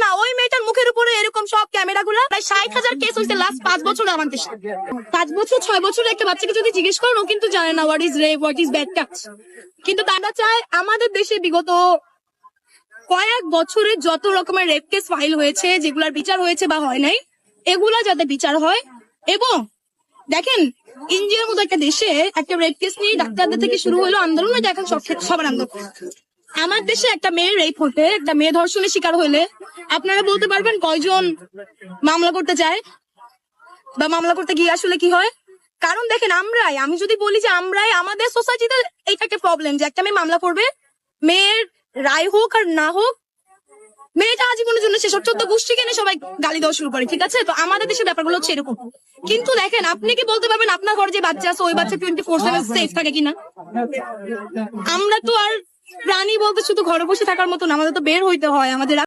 না, ওই মেয়েটার মুখের উপরে এরকম সব ক্যামেরা গুলা প্রায় 60,000 কেস হয়েছে লাস্ট 5 বছর আমার দেশে। 5 বছর 6 বছরের একটা বাচ্চাকে যদি জিজ্ঞেস করেন, ও কিন্তু জানে না what is rape, what is bad touch. কিন্তু তারা চায় আমাদের দেশে বিগত কয়েক বছরে যত রকমের রেপ কেস ফাইল হয়েছে, যেগুলার বিচার হয়েছে বা হয় নাই, এগুলা যাতে বিচার হয়। এবং দেখেন, ইন্ডিয়ার মতো একটা দেশে একটা রেপ কেস নিয়ে ডাক্তারদের থেকে শুরু হলো আন্দোলন, দেখেন সবার আন্দোলন। আমার দেশে একটা মেয়ের রেপ হতে, একটা মেয়ে ধর্ষণের শিকার হইলে আপনারা বলতে পারবেন কয়জন মামলা করতে চায় বা মামলা করতে গিয়ে আসলে কি হয়? কারণ দেখেন, আমি যদি বলি যে আমাদের সোসাইটিতে এইটা একটা প্রবলেম যে একটা মেয়ে মামলা করবে, মেয়ের রায় হোক আর না হোক, মেয়েটা আজীবনের জন্য সেসব 14 গোষ্ঠী কেনে সবাই গালি দেওয়া শুরু করে। ঠিক আছে, তো আমাদের দেশের ব্যাপারগুলো হচ্ছে এরকম। কিন্তু দেখেন, আপনি কি বলতে পারবেন আপনার ঘরে যে বাচ্চা আছে ওই বাচ্চা 24/7 সেফ থাকে কিনা? আমরা তো আর প্রাণী বলতে শুধু ঘরে বসে থাকার মতো না, আমাদের তো বের হইতে হয়, আমাদের